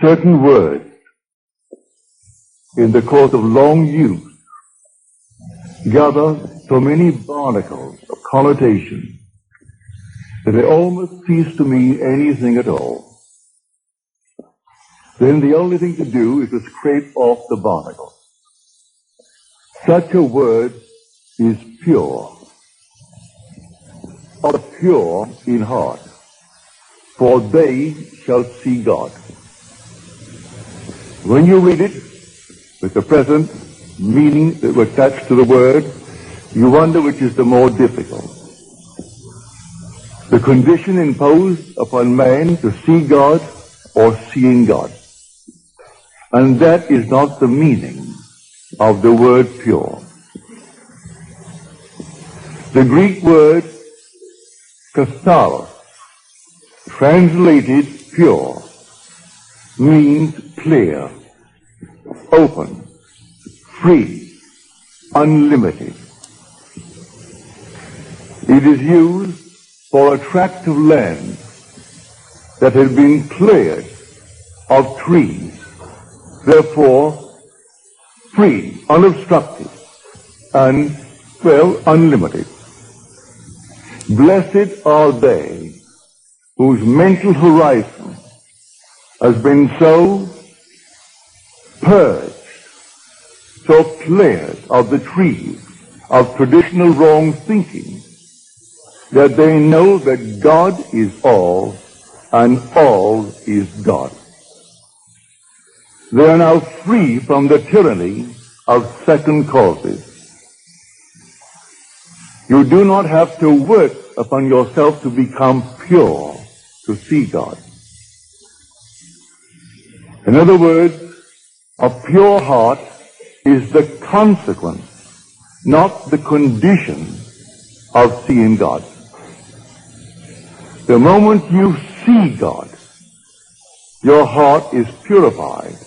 certain words in the course of long use gather so many barnacles of connotation that they almost cease to mean anything at all. Then the only thing to do is to scrape off the barnacles. Such a word is pure, or pure in heart, for they shall see God. When you read it with the present meaning that were attached to the word, you wonder which is the more difficult. The condition imposed upon man to see God or seeing God. And that is not the meaning of the word pure. The Greek word katharos, translated pure, means clear, open, free, unlimited. It is used for a tract of land that had been cleared of trees, therefore free, unobstructed, and, unlimited. Blessed are they whose mental horizon has been so purged, so cleared of the trees of traditional wrong thinking, that they know that God is all and all is God. They are now free from the tyranny of second causes. You do not have to work upon yourself to become pure, to see God. In other words, a pure heart is the consequence, not the condition of seeing God. The moment you see God, your heart is purified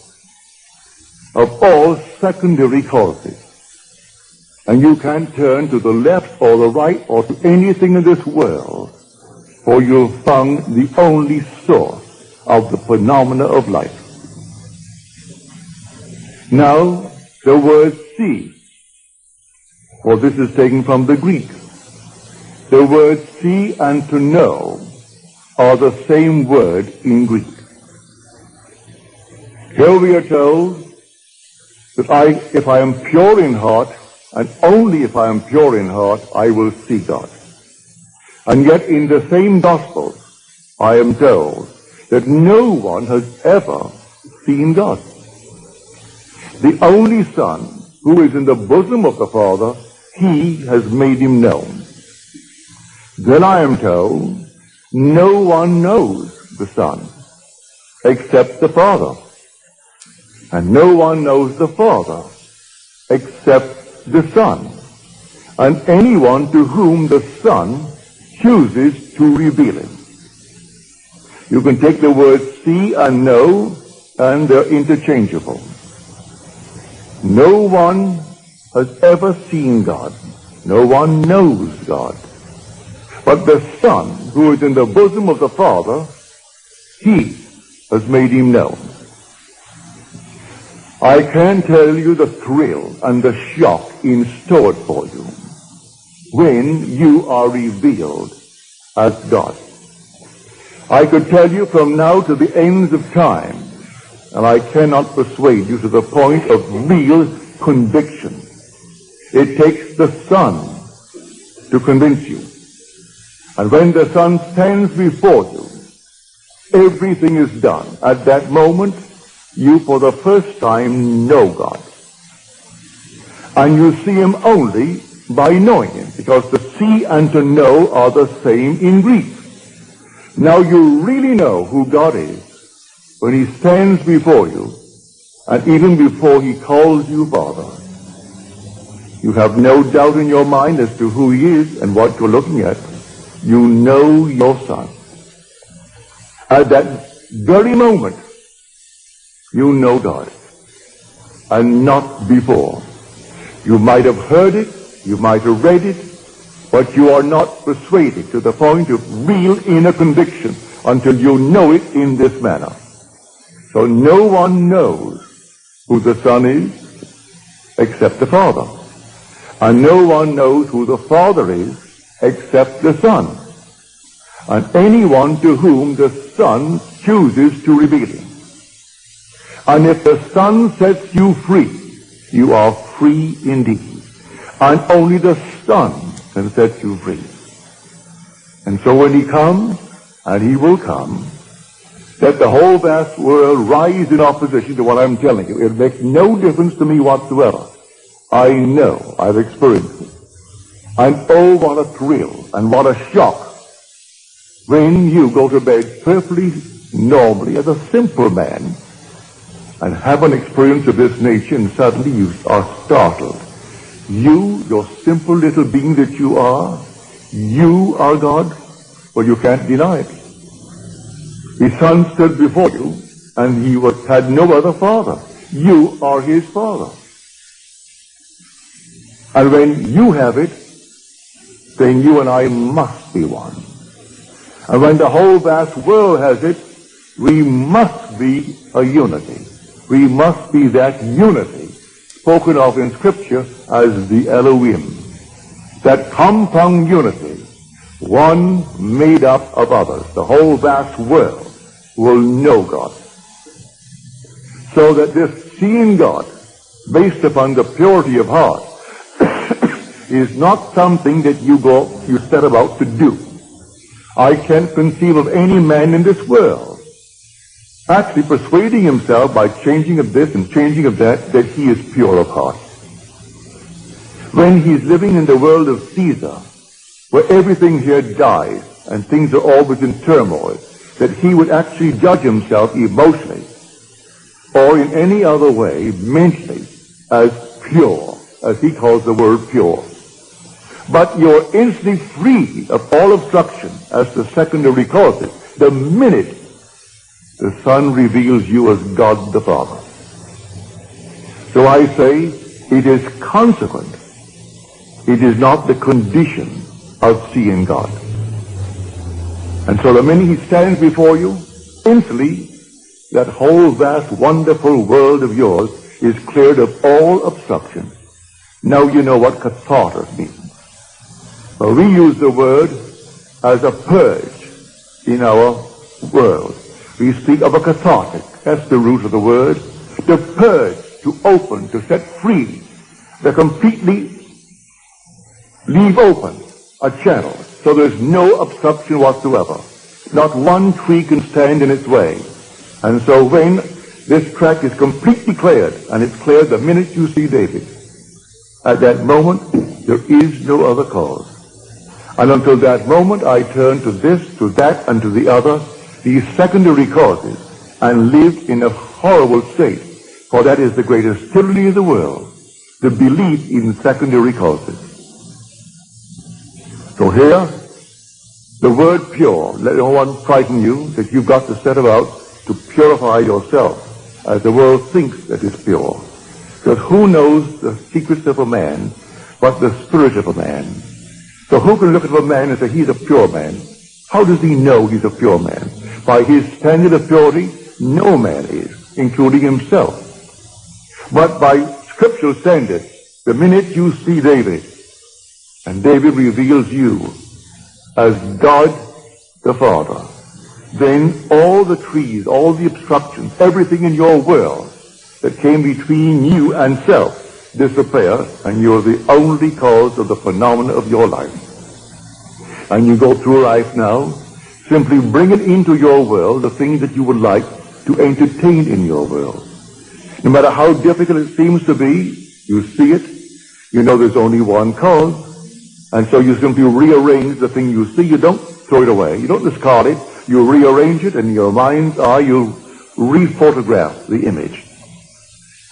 of all secondary causes. And you can't turn to the left or the right or to anything in this world, for you'll find the only source of the phenomena of life. Now, the word see, for this is taken from the Greek. The words see and to know are the same word in Greek. Here we are told that if I am pure in heart, and only if I am pure in heart, I will see God. And yet in the same gospel, I am told that no one has ever seen God. The only Son, who is in the bosom of the Father, he has made him known. Then I am told, no one knows the Son except the Father. And no one knows the Father except the Son, and anyone to whom the Son chooses to reveal him. You can take the words see and know, and they're interchangeable. No one has ever seen God. No one knows God. But the Son, who is in the bosom of the Father, he has made him known. I can tell you the thrill and the shock in store for you when you are revealed as God. I could tell you from now to the ends of time, and I cannot persuade you to the point of real conviction. It takes the Son to convince you. And when the Son stands before you, everything is done. At that moment, you for the first time know God. And you see him only by knowing him, because to see and to know are the same in Greek. Now you really know who God is when he stands before you, and even before he calls you Father. You have no doubt in your mind as to who he is and what you're looking at. You know your Son. At that very moment, you know God, and not before. You might have heard it, you might have read it, but you are not persuaded to the point of real inner conviction until you know it in this manner. So no one knows who the Son is except the Father. And no one knows who the Father is except the Son. And anyone to whom the Son chooses to reveal him. And if the Son sets you free, you are free indeed. And only the Son can set you free. And so when he comes, and he will come, let the whole vast world rise in opposition to what I'm telling you. It makes no difference to me whatsoever. I know, I've experienced it. And oh, what a thrill and what a shock when you go to bed perfectly normally as a simple man and have an experience of this nature, and suddenly you are startled. You, your simple little being that you are God. Well, you can't deny it. His Son stood before you, and he had no other father. You are his father. And when you have it, then you and I must be one. And when the whole vast world has it, we must be a unity. We must be that unity spoken of in Scripture as the Elohim. That compound unity, one made up of others. The whole vast world will know God. So that this seeing God, based upon the purity of heart, is not something that you set about to do. I can't conceive of any man in this world actually persuading himself by changing of this and changing of that he is pure of heart. When he's living in the world of Caesar, where everything here dies and things are always in turmoil, that he would actually judge himself emotionally or in any other way mentally as pure, as he calls the word pure. But you're instantly free of all obstruction as to secondary causes the minute the Son reveals you as God the Father. So I say it is consequent. It is not the condition of seeing God. And so the minute he stands before you, instantly that whole vast wonderful world of yours is cleared of all obstruction. Now you know what catharsis means. Well, we use the word as a purge in our world. We speak of a cathartic. That's the root of the word. To purge, to open, to set free, to completely leave open a channel so there's no obstruction whatsoever. Not one tree can stand in its way. And so when this track is completely cleared, and it's cleared the minute you see David, at that moment there is no other cause. And until that moment I turn to this, to that, and to the other, these secondary causes, and live in a horrible state. For that is the greatest tyranny of the world, the belief in secondary causes. So here, the word pure, let no one frighten you that you've got to set about to purify yourself as the world thinks that is pure. Because who knows the secrets of a man but the spirit of a man? So who can look at a man and say he's a pure man? How does he know he's a pure man? By his standard of purity, no man is, including himself. But by scriptural standard, the minute you see David, and David reveals you as God the Father, then all the trees, all the obstructions, everything in your world that came between you and self disappear, and you're the only cause of the phenomena of your life. And you go through life now, simply bringing into your world the things that you would like to entertain in your world. No matter how difficult it seems to be, you see it, you know there's only one cause, and so you simply rearrange the thing you see. You don't throw it away, you don't discard it, you rearrange it, and in your mind's eye you rephotograph the image.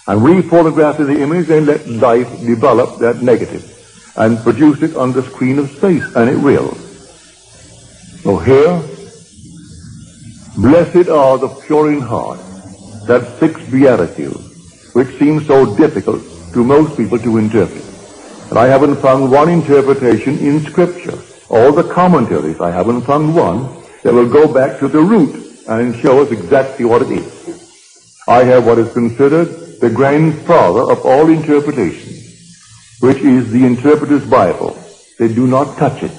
And rephotograph the image, and let life develop that negative and produce it on the screen of space, and it will. So here, blessed are the pure in heart, that sixth beatitude, which seems so difficult to most people to interpret. And I haven't found one interpretation in Scripture. All the commentaries, I haven't found one that will go back to the root and show us exactly what it is. I have what is considered the grandfather of all interpretations, which is the interpreter's Bible. They do not touch it.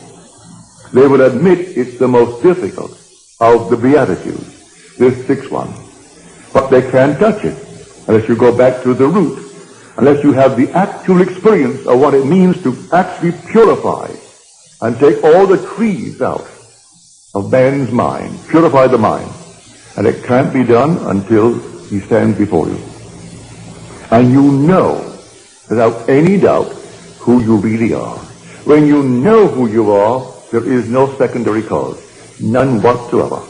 They will admit it's the most difficult of the Beatitudes, this sixth one. But they can't touch it unless you go back to the root, unless you have the actual experience of what it means to actually purify and take all the trees out of man's mind, purify the mind. And it can't be done until he stands before you. And you know, without any doubt, who you really are. When you know who you are, there is no secondary cause, none whatsoever.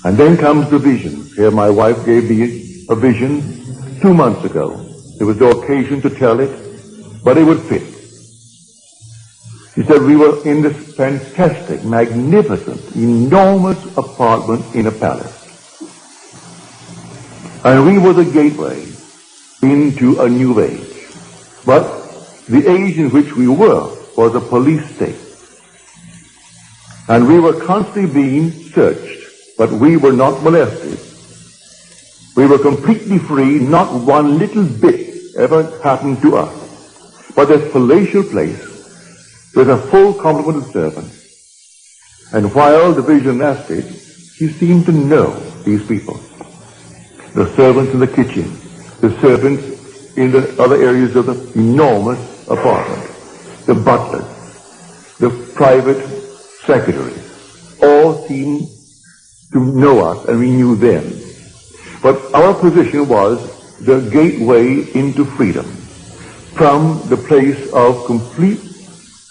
And then comes the vision. Here my wife gave me a vision 2 months ago. There was no occasion to tell it, but it would fit. She said we were in this fantastic, magnificent, enormous apartment in a palace. And we were the gateway into a new age. But the age in which we were was a police state. And we were constantly being searched, but we were not molested. We were completely free, not one little bit ever happened to us. But this palatial place, with a full complement of servants. And while the vision lasted, he seemed to know these people. The servants in the kitchen, the servants in the other areas of the enormous apartment, the butlers, the private secretaries, all seemed to know us and we knew them. But our position was the gateway into freedom from the place of complete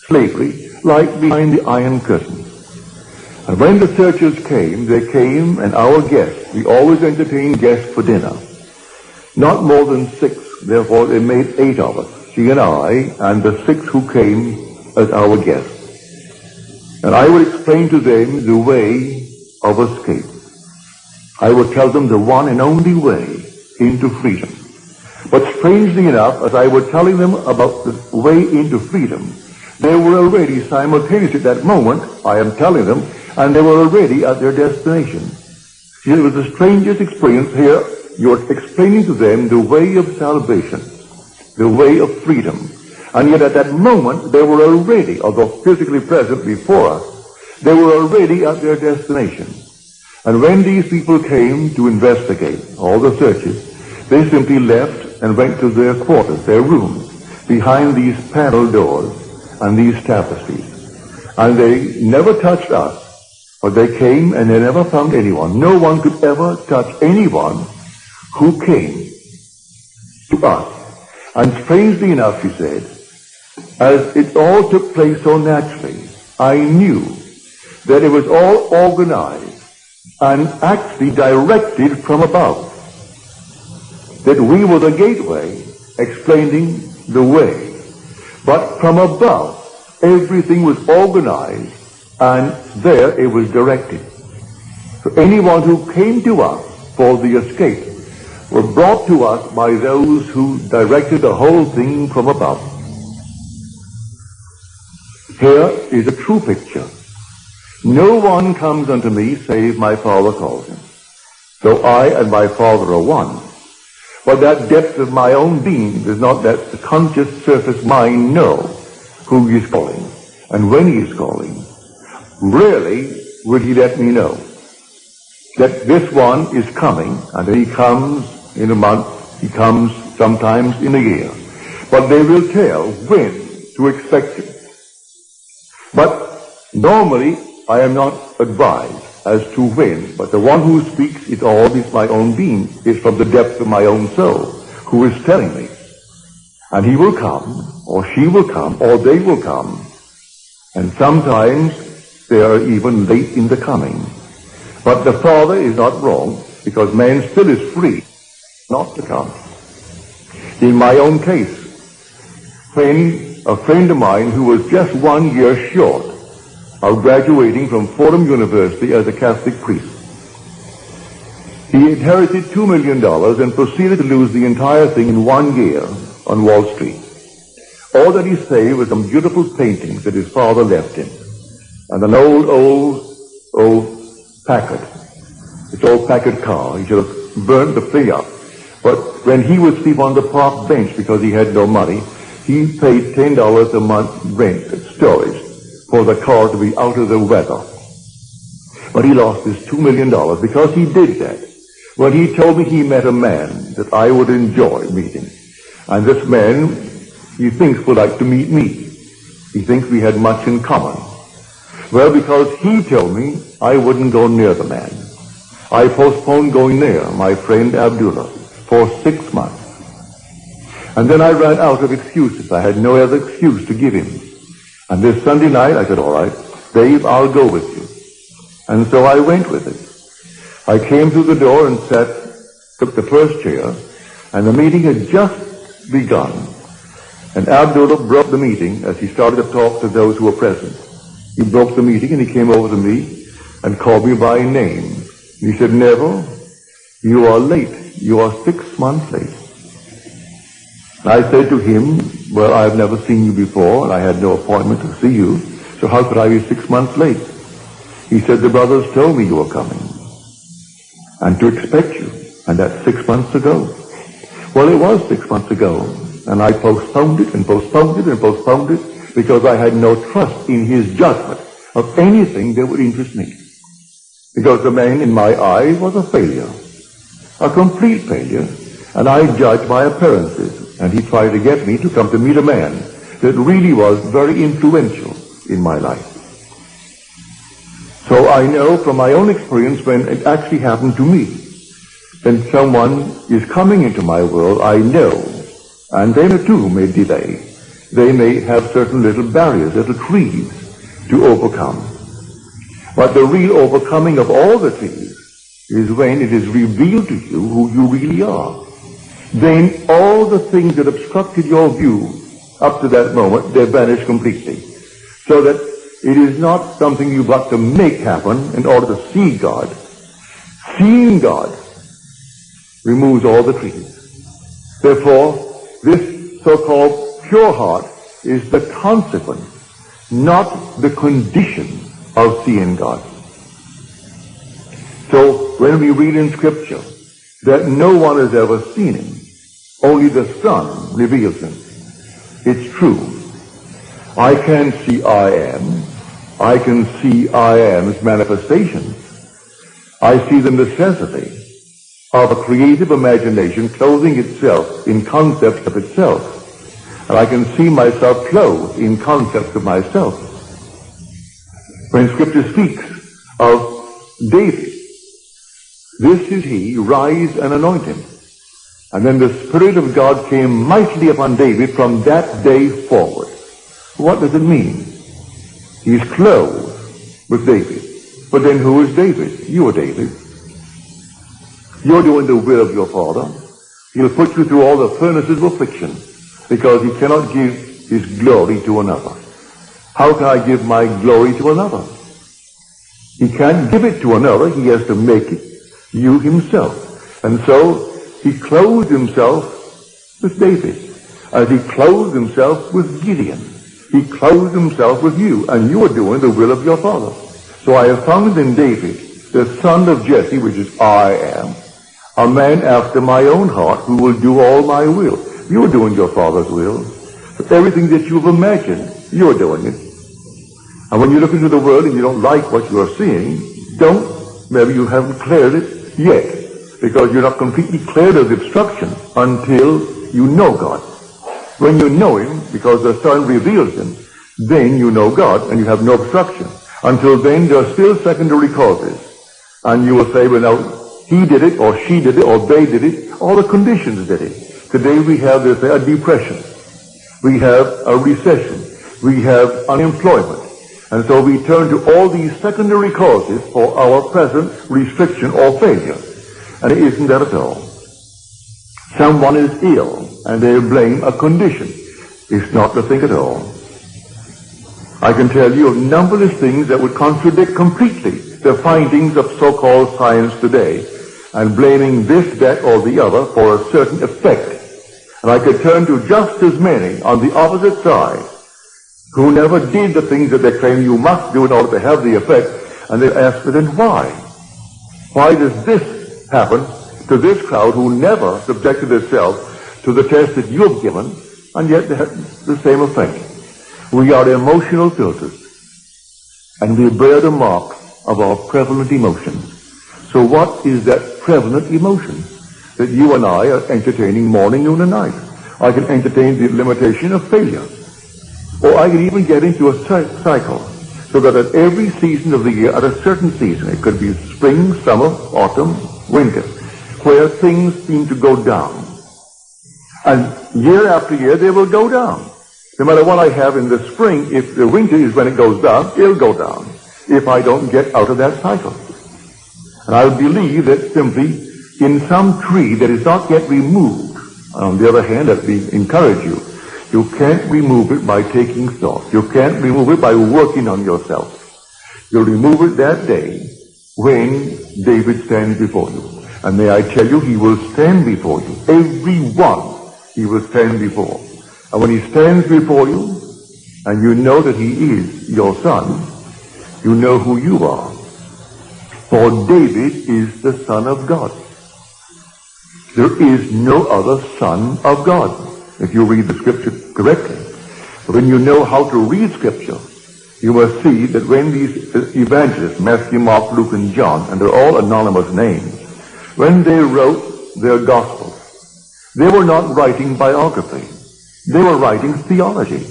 slavery, like behind the Iron Curtain. And when the searchers came, they came, and our guests, we always entertained guests for dinner. Not more than 6, therefore they made 8 of us, she and I, and the 6 who came as our guests. And I would explain to them the way of escape. I would tell them the one and only way into freedom. But strangely enough, as I was telling them about the way into freedom, they were already simultaneously at that moment, I am telling them, and they were already at their destination. See, it was the strangest experience here. You're explaining to them the way of salvation, the way of freedom. And yet at that moment, they were already, although physically present before us, they were already at their destination. And when these people came to investigate all the searches, they simply left and went to their quarters, their rooms, behind these panel doors and these tapestries. And they never touched us, but they came and they never found anyone. No one could ever touch anyone who came to us. And strangely enough, she said, as it all took place so naturally, I knew that it was all organized and actually directed from above. That we were the gateway explaining the way. But from above, everything was organized and there it was directed. So anyone who came to us for the escape were brought to us by those who directed the whole thing from above. Here is a true picture. No one comes unto me save my Father calls him. So I and my Father are one. But that depth of my own being does not let the conscious surface mind know who he is calling and when he is calling. Rarely would he let me know that this one is coming, and that he comes in a month, he comes sometimes in a year. But they will tell when to expect him. But normally I am not advised as to when, but the one who speaks is always my own being, is from the depth of my own soul, who is telling me. And he will come, or she will come, or they will come. And sometimes they are even late in the coming. But the Father is not wrong, because man still is free not to come. In my own case, when a friend of mine who was just 1 year short of graduating from Fordham University as a Catholic priest, he inherited $2 million and proceeded to lose the entire thing in 1 year on Wall Street. All that he saved was some beautiful paintings that his father left him, and an old Packard. It's all packet car. He should have burned the thing up. But when he would sleep on the park bench because he had no money, he paid $10 a month rent, storage, for the car to be out of the weather. But he lost his $2 million because he did that. When he told me he met a man that I would enjoy meeting. And this man, he thinks, would like to meet me. He thinks we had much in common. Well, because he told me I wouldn't go near the man. I postponed going near my friend Abdullah for 6 months. And then I ran out of excuses. I had no other excuse to give him. And this Sunday night I said, all right, Dave, I'll go with you. And so I went with it. I came through the door and took the first chair, and the meeting had just begun. And Abdullah broke the meeting as he started to talk to those who were present. He broke the meeting and he came over to me and called me by name. He said, Neville, you are late. You are 6 months late. I said to him, well, I've never seen you before, and I had no appointment to see you, so how could I be 6 months late? He said, the brothers told me you were coming, and to expect you, and that's 6 months ago. Well, it was 6 months ago, and I postponed it and postponed it and postponed it because I had no trust in his judgment of anything that would interest me. Because the man in my eyes was a failure, a complete failure, and I judged by appearances. And he tried to get me to come to meet a man that really was very influential in my life. So I know from my own experience when it actually happened to me, when someone is coming into my world, I know, and they too may delay. They may have certain little barriers, little trees to overcome. But the real overcoming of all the trees is when it is revealed to you who you really are. Then all the things that obstructed your view up to that moment, they vanish completely. So that it is not something you've got to make happen in order to see God. Seeing God removes all the trees. Therefore, this so-called pure heart is the consequence, not the condition of seeing God. So when we read in Scripture that no one has ever seen him, only the Son reveals him, it's true. I can see I am. I can see I am's manifestations. I see the necessity of a creative imagination clothing itself in concepts of itself. And I can see myself clothed in concepts of myself. When Scripture speaks of David, this is he, rise and anoint him. And then the Spirit of God came mightily upon David from that day forward. What does it mean? He's clothed with David. But then who is David? You are David. You're doing the will of your Father. He'll put you through all the furnaces of affliction because he cannot give his glory to another. How can I give my glory to another? He can't give it to another. He has to make it you himself. And so he clothed himself with David, as he clothed himself with Gideon. He clothed himself with you, and you are doing the will of your Father. So I have found in David, the son of Jesse, which is I am, a man after my own heart who will do all my will. You're doing your Father's will. But everything that you've imagined, you're doing it. And when you look into the world and you don't like what you are seeing, maybe you haven't cleared it yet. Because you're not completely cleared of obstruction until you know God. When you know him, because the Son reveals him, then you know God and you have no obstruction. Until then, there are still secondary causes. And you will say, well, now, he did it, or she did it, or they did it, all the conditions did it. Today we have this, a depression. We have a recession. We have unemployment. And so we turn to all these secondary causes for our present restriction or failure. And it isn't that at all. Someone is ill, and they blame a condition. It's not the thing at all. I can tell you of numberless things that would contradict completely the findings of so-called science today, and blaming this, that, or the other for a certain effect. And I could turn to just as many on the opposite side who never did the things that they claim you must do in order to have the effect, and they ask, well, then why? Why does this happen to this crowd who never subjected itself to the test that you have given, and yet they have the same effect? We are emotional filters, and we bear the mark of our prevalent emotions. So what is that prevalent emotion that you and I are entertaining morning, noon, and night? I can entertain the limitation of failure. Or I can even get into a cycle, so that at every season of the year, at a certain season, it could be spring, summer, autumn, winter, where things seem to go down. And year after year, they will go down. No matter what I have in the spring, if the winter is when it goes down, it'll go down, if I don't get out of that cycle. And I believe that simply in some tree that is not yet removed, on the other hand, let me encourage you, you can't remove it by taking thought. You can't remove it by working on yourself. You'll remove it that day when David stands before you. And may I tell you, he will stand before you. Every one he will stand before. And when he stands before you, and you know that he is your son, you know who you are. For David is the Son of God. There is no other Son of God, if you read the Scripture correctly. But when you know how to read Scripture, you must see that when these evangelists, Matthew, Mark, Luke, and John, and they're all anonymous names, when they wrote their Gospels, they were not writing biography. They were writing theology.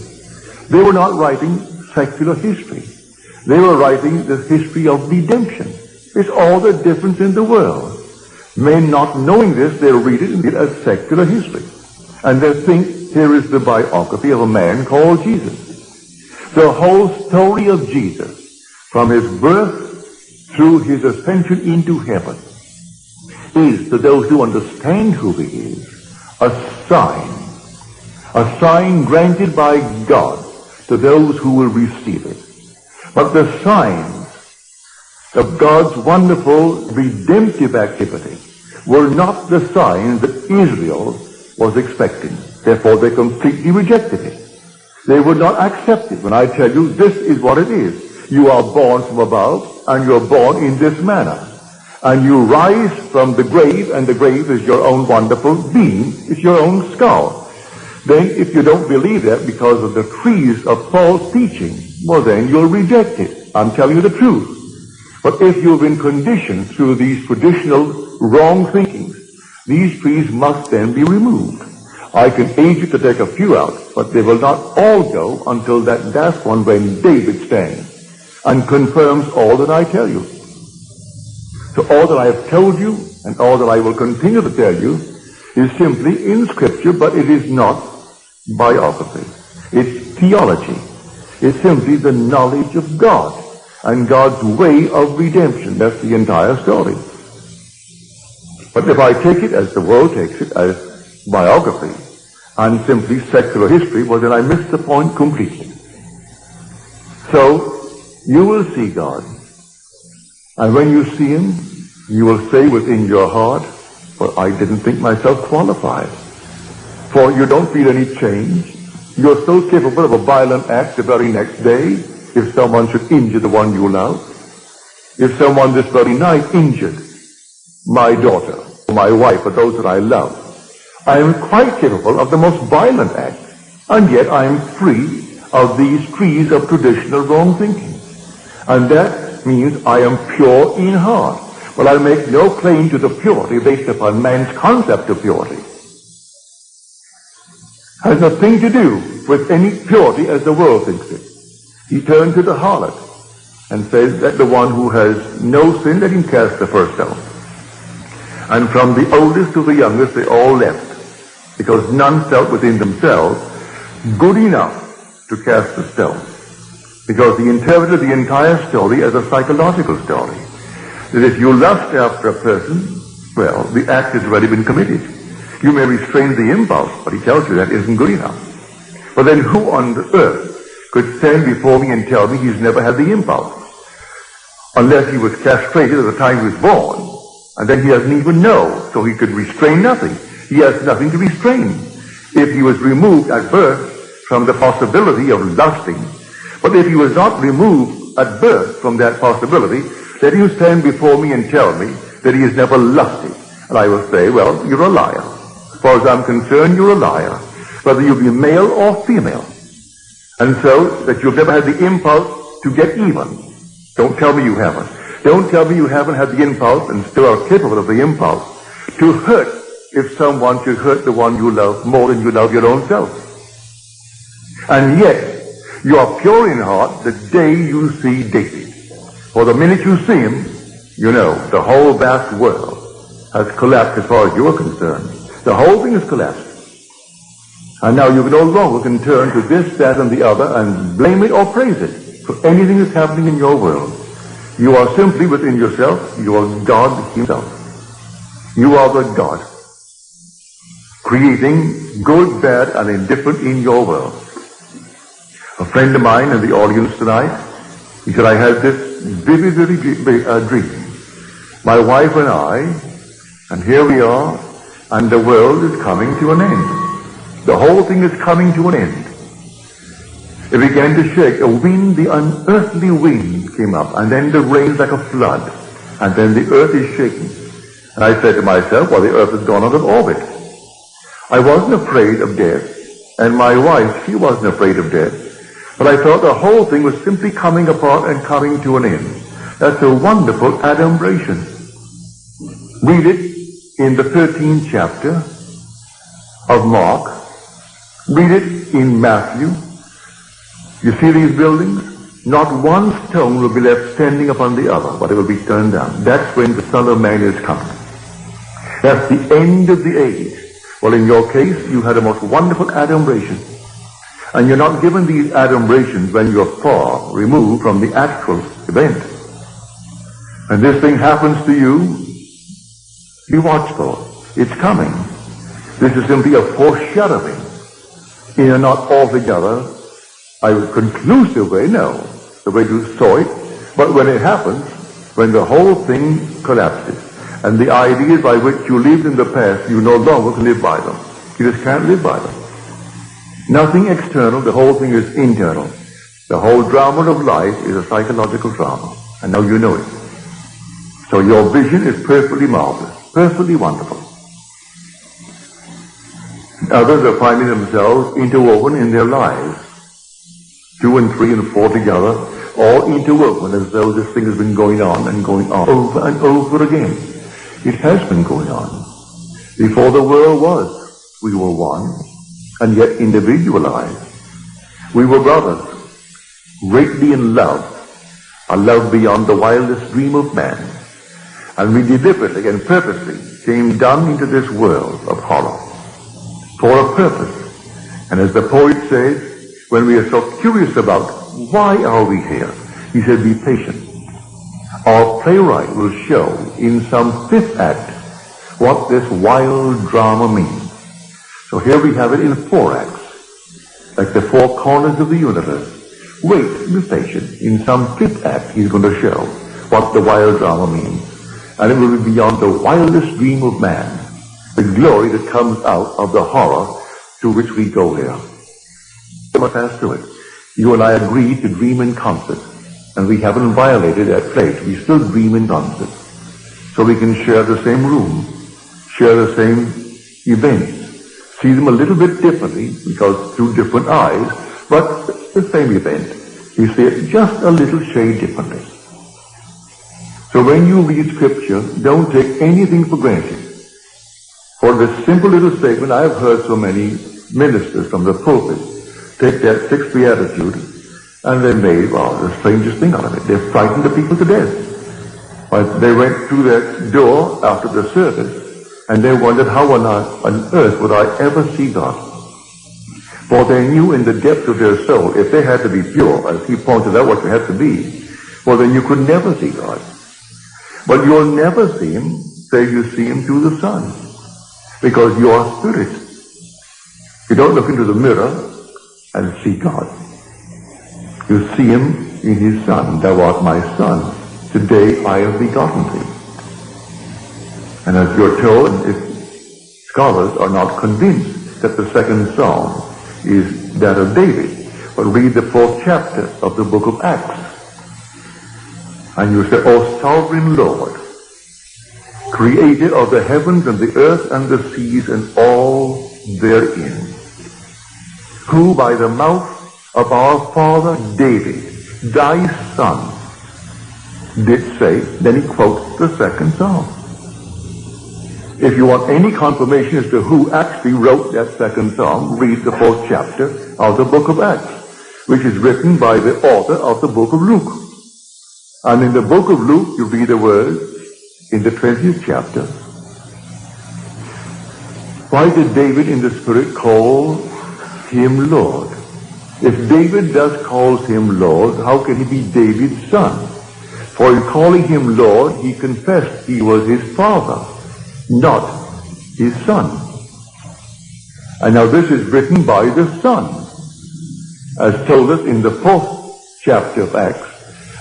They were not writing secular history. They were writing the history of redemption. It's all the difference in the world. Men not knowing this, they read it as secular history. And they think here is the biography of a man called Jesus. The whole story of Jesus, from his birth through his ascension into heaven, is, to those who understand who he is, a sign granted by God to those who will receive it. But the signs of God's wonderful redemptive activity were not the signs that Israel was expecting. Therefore, they completely rejected it. They would not accept it when I tell you this is what it is. You are born from above, and you are born in this manner. And you rise from the grave, and the grave is your own wonderful being. It's your own skull. Then if you don't believe that because of the trees of false teaching, well then you'll reject it. I'm telling you the truth. But if you've been conditioned through these traditional wrong thinkings, these trees must then be removed. I can aid you to take a few out, but they will not all go until that last one when David stands and confirms all that I tell you. So all that I have told you and all that I will continue to tell you is simply in Scripture, but it is not biography. It's theology. It's simply the knowledge of God and God's way of redemption. That's the entire story. But if I take it as the world takes it, as biography, and simply secular history, well then I miss the point completely. So, you will see God. And when you see him, you will say within your heart, well, I didn't think myself qualified. For you don't feel any change. You're so capable of a violent act the very next day if someone should injure the one you love. If someone this very night injured my daughter, or my wife, or those that I love, I am quite capable of the most violent act, and yet I am free of these trees of traditional wrong thinking. And that means I am pure in heart. But I make no claim to the purity based upon man's concept of purity. Has nothing to do with any purity as the world thinks it. He turned to the harlot and says that the one who has no sin, let him cast the first stone. And from the oldest to the youngest, they all left, because none felt within themselves good enough to cast the stone. Because he interpreted the entire story as a psychological story. That if you lust after a person, well, the act has already been committed. You may restrain the impulse, but he tells you that isn't good enough. But then who on the earth could stand before me and tell me he's never had the impulse? Unless he was castrated at the time he was born, and then he doesn't even know, so he could restrain nothing. He has nothing to restrain. If he was removed at birth from the possibility of lusting, but if he was not removed at birth from that possibility, let him stand before me and tell me that he has never lusted. And I will say, well, you're a liar. As far as I'm concerned, you're a liar, whether you be male or female. And so, that you've never had the impulse to get even. Don't tell me you haven't. Don't tell me you haven't had the impulse, and still are capable of the impulse, to hurt if someone should hurt the one you love more than you love your own self. And yet, you are pure in heart the day you see David. For the minute you see him, you know the whole vast world has collapsed as far as you are concerned. The whole thing has collapsed. And now you no longer can turn to this, that, and the other and blame it or praise it for anything that's happening in your world. You are simply within yourself. You are God himself. You are the God, creating good, bad, and indifferent in your world. A friend of mine in the audience tonight, he said, I had this vivid dream. My wife and I, and here we are, and the world is coming to an end. The whole thing is coming to an end. It began to shake. A wind, the unearthly wind came up, and then the rain like a flood, and then the earth is shaking. And I said to myself, well, the earth has gone out of orbit. I wasn't afraid of death, and my wife, she wasn't afraid of death. But I thought the whole thing was simply coming apart and coming to an end. That's a wonderful adumbration. Read it in the 13th chapter of Mark. Read it in Matthew. You see these buildings? Not one stone will be left standing upon the other, but it will be turned down. That's when the Son of Man is coming. That's the end of the age. Well, in your case, you had a most wonderful adumbration. And you're not given these adumbrations when you're far removed from the actual event. And this thing happens to you, be watchful. It's coming. This is simply a foreshadowing. In a not altogether, a conclusive way, no, the way you saw it. But when it happens, when the whole thing collapses, and the ideas by which you lived in the past, you no longer can live by them. You just can't live by them. Nothing external, the whole thing is internal. The whole drama of life is a psychological drama. And now you know it. So your vision is perfectly marvelous, perfectly wonderful. Others are finding themselves interwoven in their lives. 2 and 3 and 4 together, all interwoven as though this thing has been going on and going on over and over again. It has been going on. Before the world was, we were one, and yet individualized. We were brothers, greatly in love, a love beyond the wildest dream of man. And we deliberately and purposely came down into this world of horror for a purpose. And as the poet says, when we are so curious about why are we here, he said, be patient. Our playwright will show in some 5th act what this wild drama means. So here we have it in 4 acts, like the 4 corners of the universe. Wait, be patient. In some 5th act, he's going to show what the wild drama means. And it will be beyond the wildest dream of man, the glory that comes out of the horror through which we go here. We must pass through it. You and I agreed to dream in concert, and we haven't violated that pledge. We still dream in concert. So we can share the same room, share the same events, see them a little bit differently, because through different eyes, but the same event. You see it just a little shade differently. So when you read Scripture, don't take anything for granted. For this simple little statement, I have heard so many ministers from the pulpit take that 6th beatitude, and they made, the strangest thing out of it. They frightened the people to death. But they went through that door after the service, and they wondered how on earth would I ever see God. For they knew in the depths of their soul, if they had to be pure, as he pointed out what they had to be, well then you could never see God. But you'll never see him, save you see him through the Son. Because you are spirit. You don't look into the mirror and see God. You see him in his Son. Thou art my Son. Today I have begotten thee. And as you're told, if scholars are not convinced that the 2nd Psalm is that of David, but read the 4th chapter of the book of Acts. And you say, O sovereign Lord, creator of the heavens and the earth and the seas and all therein, who by the mouth of our father David, thy son, did say, then he quotes the second psalm. If you want any confirmation as to who actually wrote that second psalm, read the 4th chapter of the book of Acts, which is written by the author of the book of Luke. And in the book of Luke, you read the words in the 20th chapter. Why did David in the Spirit call him Lord? If David thus calls him Lord, how can he be David's son? For in calling him Lord, he confessed he was his father, not his son. And now this is written by the Son, as told us in the 4th chapter of Acts,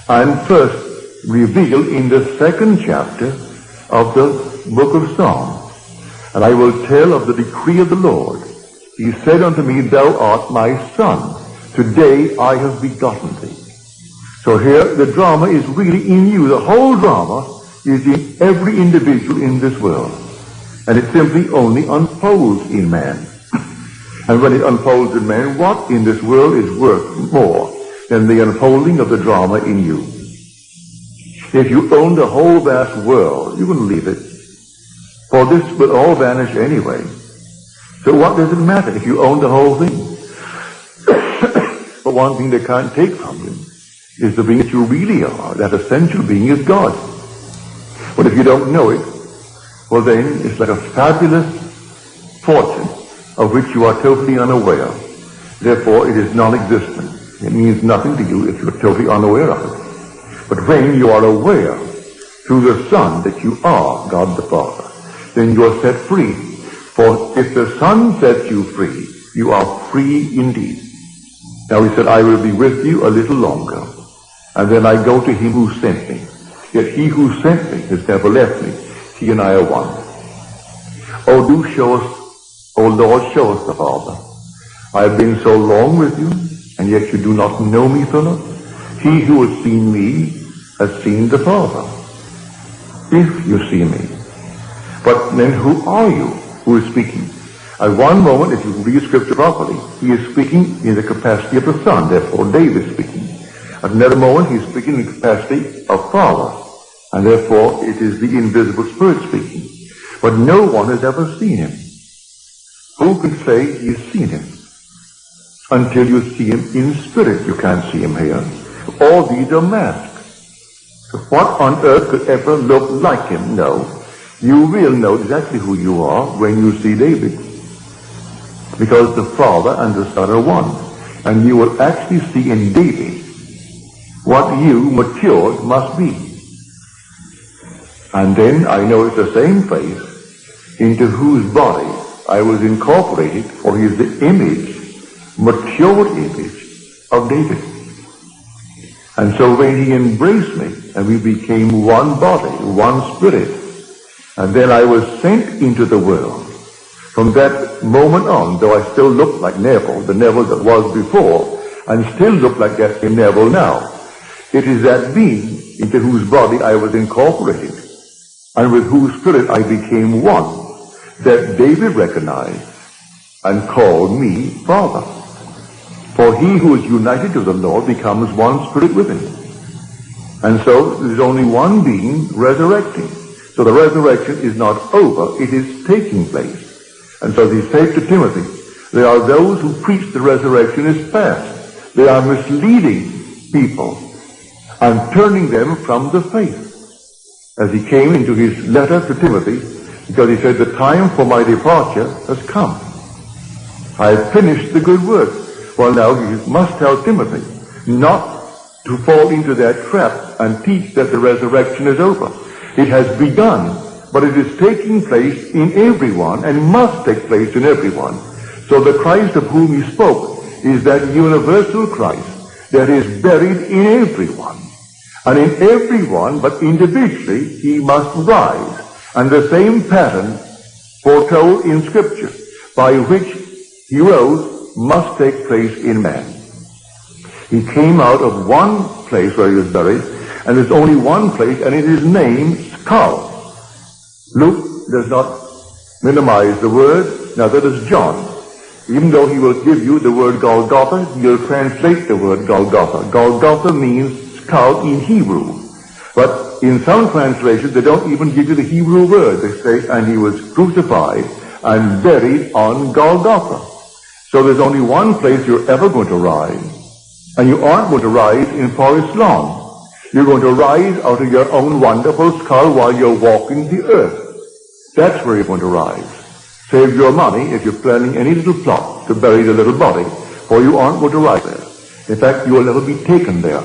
and first revealed in the 2nd chapter of the book of Psalms. And I will tell of the decree of the Lord. He said unto me, thou art my son. Today I have begotten thee. So here the drama is really in you. The whole drama is in every individual in this world. And it simply only unfolds in man. And when it unfolds in man, what in this world is worth more than the unfolding of the drama in you? If you own the whole vast world, you wouldn't leave it. For this will all vanish anyway. So what does it matter if you own the whole thing? But one thing they can't take from you is the being that you really are. That essential being is God. But if you don't know it, well then it's like a fabulous fortune of which you are totally unaware. Therefore it is non-existent. It means nothing to you if you're totally unaware of it. But when you are aware through the Son that you are God the Father, then you are set free. For if the Son sets you free, you are free indeed. Now he said, I will be with you a little longer, and then I go to him who sent me. Yet he who sent me has never left me. He and I are one. Oh, do show us, oh Lord, show us the Father. I have been so long with you, and yet you do not know me, Philip. He who has seen me has seen the Father. If you see me. But then who are you who is speaking? At one moment, if you read Scripture properly, he is speaking in the capacity of the Son, therefore David is speaking. At another moment, he is speaking in the capacity of Father, and therefore it is the invisible Spirit speaking. But no one has ever seen him. Who can say he has seen him? Until you see him in spirit, you can't see him here. All these are masks. So what on earth could ever look like him? No. You will know exactly who you are when you see David. Because the Father and the Son are one. And you will actually see in David what you, matured, must be. And then I know it's the same face into whose body I was incorporated, for he is the image, matured image of David. And so when he embraced me, and we became one body, one spirit, and then I was sent into the world. From that moment on, though I still looked like Neville, the Neville that was before, and still look like that in Neville now, it is that being into whose body I was incorporated, and with whose spirit I became one, that David recognized and called me Father. For he who is united to the Lord becomes one spirit with him. And so there's only one being resurrecting. So the resurrection is not over, it is taking place. And so he said to Timothy, there are those who preach the resurrection is past. They are misleading people and turning them from the faith. As he came into his letter to Timothy, because he said, the time for my departure has come. I have finished the good work. Well, now he must tell Timothy not to fall into that trap and teach that the resurrection is over. It has begun, but it is taking place in everyone and must take place in everyone. So the Christ of whom he spoke is that universal Christ that is buried in everyone. And in everyone, but individually, he must rise. And the same pattern foretold in Scripture by which he rose must take place in man. He came out of one place where he was buried, and there's only one place, and it is named skull. Luke does not minimize the word, neither does John. Even though he will give you the word Golgotha, he'll translate the word Golgotha. Golgotha means skull in Hebrew. But in some translations, they don't even give you the Hebrew word. They say, and he was crucified and buried on Golgotha. So there's only one place you're ever going to rise. And you aren't going to rise in Forest Lawn. You're going to rise out of your own wonderful skull while you're walking the earth. That's where you're going to rise. Save your money if you're planning any little plot to bury the little body, for you aren't going to rise there. In fact, you will never be taken there.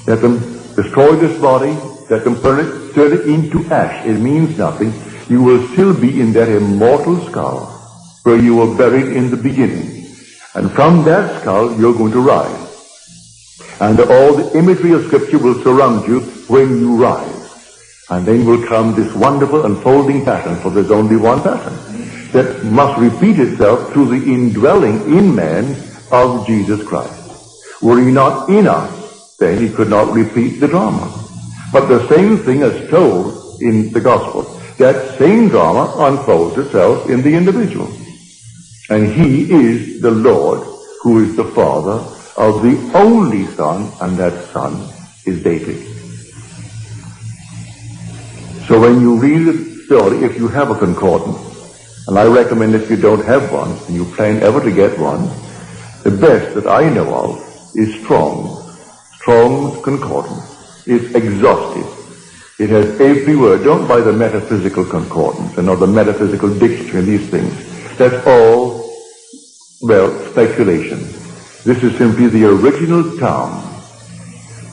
Let them destroy this body, let them turn it into ash. It means nothing. You will still be in that immortal skull where you were buried in the beginning. And from that skull, you're going to rise. And all the imagery of Scripture will surround you when you rise. And then will come this wonderful unfolding pattern, for there's only one pattern, that must repeat itself through the indwelling in man of Jesus Christ. Were he not in us, then he could not repeat the drama. But the same thing is told in the gospel. That same drama unfolds itself in the individual. And he is the Lord, who is the Father of the only Son, and that Son is David. So when you read the story, if you have a concordance, and I recommend if you don't have one, and you plan ever to get one, the best that I know of is Strong's Concordance. It's exhaustive. It has every word. Don't buy the metaphysical concordance and or the metaphysical dictionary and these things. That's all, well, speculation. This is simply the original term,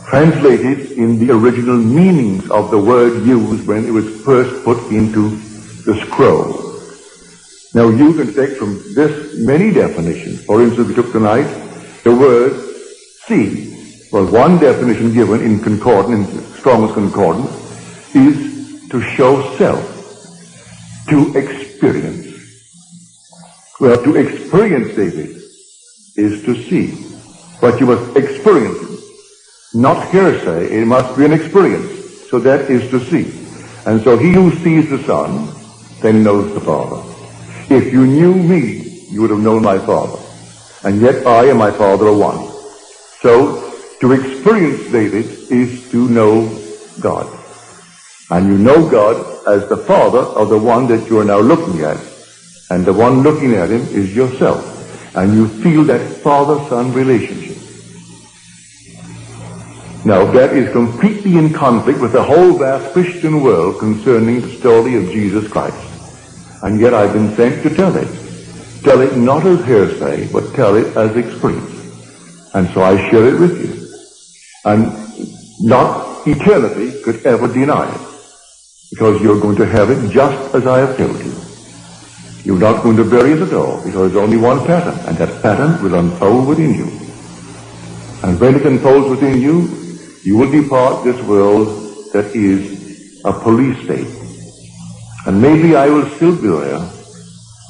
translated in the original meanings of the word used when it was first put into the scroll. Now you can take from this many definitions. For instance, we took tonight the word see. Well, one definition given in concordance, in Strong's Concordance, is to show self, to experience. Well, to experience, David, is to see. But you must experience it. Not hearsay, it must be an experience. So that is to see. And so he who sees the Son, then knows the Father. If you knew me, you would have known my Father. And yet I and my Father are one. So, to experience David is to know God. And you know God as the Father of the one that you are now looking at. And the one looking at him is yourself. And you feel that father-son relationship. Now, that is completely in conflict with the whole vast Christian world concerning the story of Jesus Christ. And yet I've been sent to tell it. Tell it not as hearsay, but tell it as experience. And so I share it with you. And not eternity could ever deny it. Because you're going to have it just as I have told you. You're not going to bury it at all, because there's only one pattern, and that pattern will unfold within you. And when it unfolds within you, you will depart this world that is a police state. And maybe I will still be there,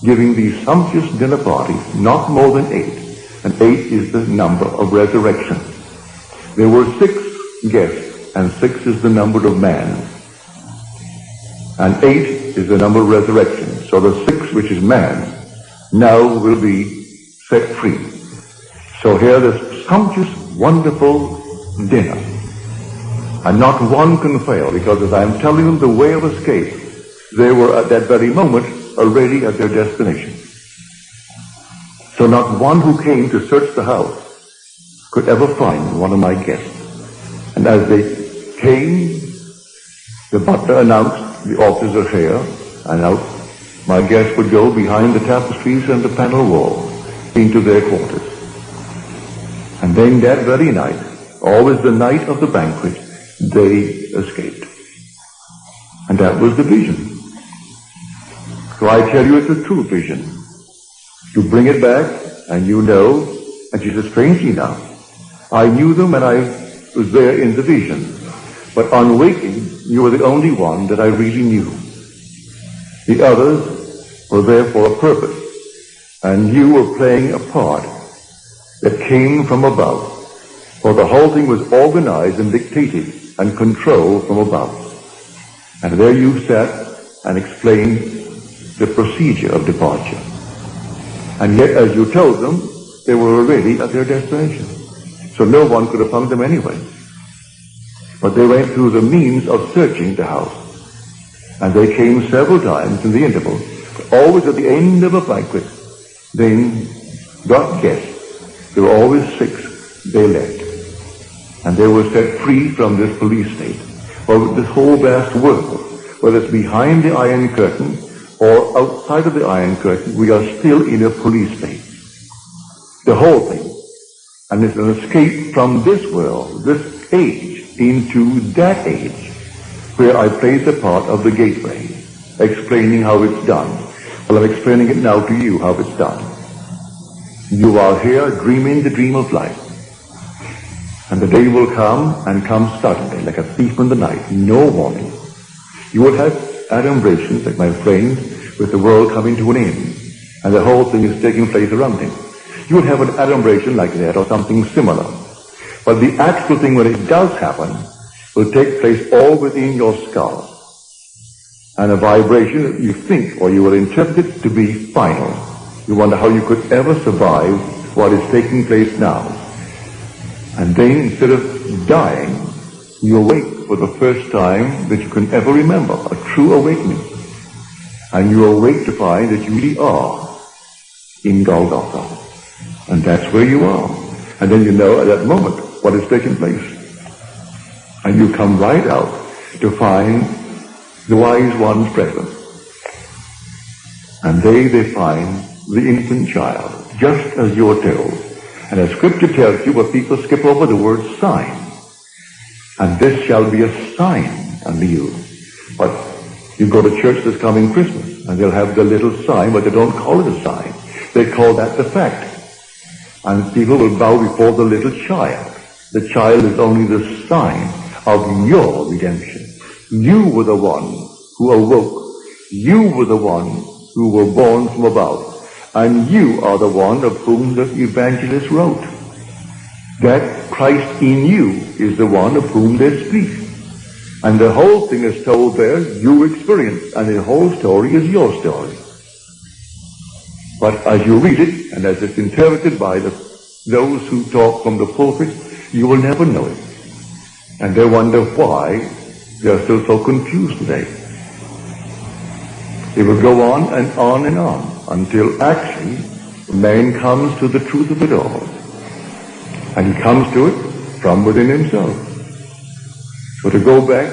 giving these sumptuous dinner parties, not more than 8. And 8 is the number of resurrection. There were 6 guests, and 6 is the number of man. And 8 is the number of resurrection. So the 6, which is man, now will be set free. So here this sumptuous, wonderful dinner. And not one can fail, because as I am telling them the way of escape, they were at that very moment already at their destination. So not one who came to search the house could ever find one of my guests. And as they came, the butler announced the officers are here, and out my guests would go behind the tapestries and the panel wall into their quarters. And then that very night, always the night of the banquet, they escaped. And that was the vision. So I tell you, it's a true vision. You bring it back, and you know, and she said, strangely enough, I knew them and I was there in the vision. But on waking, you were the only one that I really knew. The others were there for a purpose, and you were playing a part that came from above. For the whole thing was organized and dictated and controlled from above. And there you sat and explained the procedure of departure. And yet, as you told them, they were already at their destination. So no one could have found them anyway. But they went through the means of searching the house. And they came several times in the interval, always at the end of a banquet. Then got guests. There were always 6. They left. And they were set free from this police state. Or this whole vast world, whether it's behind the Iron Curtain or outside of the Iron Curtain, we are still in a police state. The whole thing. And it's an escape from this world, this age, into that age, where I played the part of the gateway, explaining how it's done. Well, I'm explaining it now to you, how it's done. You are here dreaming the dream of life. And the day will come, and come suddenly, like a thief in the night, no warning. You will have adumbrations, like my friend, with the world coming to an end, and the whole thing is taking place around him. You will have an adumbration like that, or something similar. But the actual thing, when it does happen, will take place all within your skull. And a vibration that you think, or you will interpret it to be final. You wonder how you could ever survive what is taking place now. And then, instead of dying, you awake for the first time that you can ever remember, a true awakening. And you awake to find that you really are in Golgotha. And that's where you are. And then you know at that moment what is taking place. And you come right out to find the wise ones present. And they find the infant child, just as you are told. And as Scripture tells you, but people skip over the word sign. And this shall be a sign unto you. But you go to church this coming Christmas, and they'll have the little sign, but they don't call it a sign. They call that the fact. And people will bow before the little child. The child is only the sign of your redemption. You were the one who awoke. You were the one who were born from above. And you are the one of whom the evangelist wrote. That Christ in you is the one of whom they speak. And the whole thing is told there, you experience, and the whole story is your story. But as you read it, and as it's interpreted by those who talk from the pulpit, you will never know it. And they wonder why they are still so confused today. It will go on and on and on until actually man comes to the truth of it all. And he comes to it from within himself. So to go back,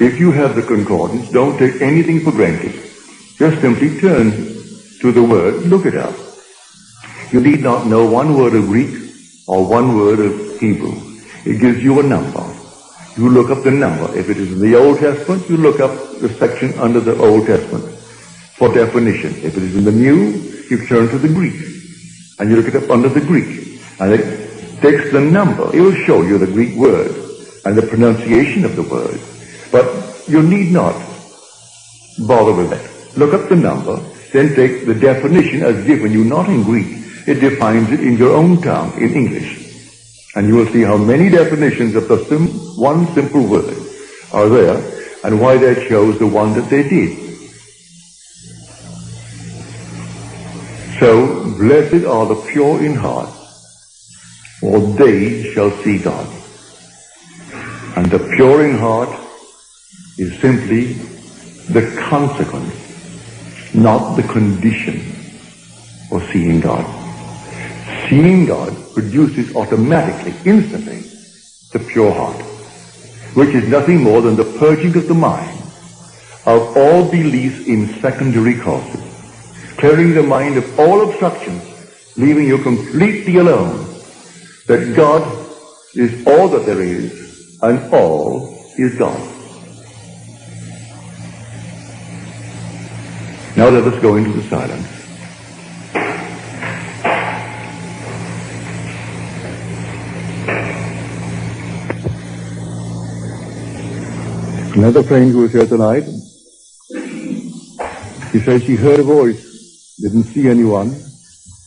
if you have the concordance, don't take anything for granted. Just simply turn to the word, look it up. You need not know one word of Greek or one word of Hebrew. It gives you a number. You look up the number. If it is in the Old Testament, you look up the section under the Old Testament for definition. If it is in the New, you turn to the Greek. And you look it up under the Greek. And it takes the number. It will show you the Greek word and the pronunciation of the word. But you need not bother with that. Look up the number, then take the definition as given you, not in Greek. It defines it in your own tongue, in English. And you will see how many definitions of the one simple word are there, and why they chose the one that they did. So, blessed are the pure in heart, for they shall see God. And the pure in heart is simply the consequence, not the condition for seeing God. Seeing God produces automatically, instantly, the pure heart, which is nothing more than the purging of the mind of all beliefs in secondary causes, clearing the mind of all obstructions, leaving you completely alone, that God is all that there is, and all is God. Now let us go into the silence. Another friend who was here tonight, she said she heard a voice, didn't see anyone,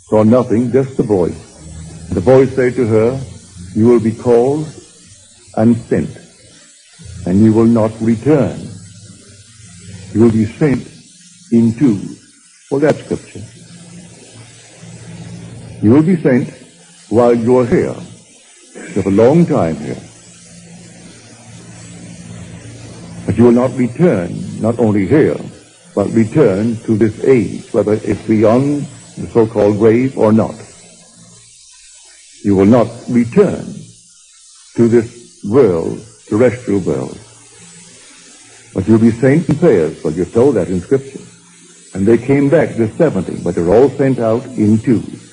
saw nothing, just the voice. The voice said to her, you will be called and sent, and you will not return. You will be sent in twos. Well, that's Scripture. You will be sent while you're here. You have a long time here. But you will not return, not only here, but return to this age, whether it's beyond the so-called grave or not. You will not return to this world, terrestrial world. But you'll be sent in pairs, well, you're told that in Scripture. And they came back to 70, but they're all sent out in twos.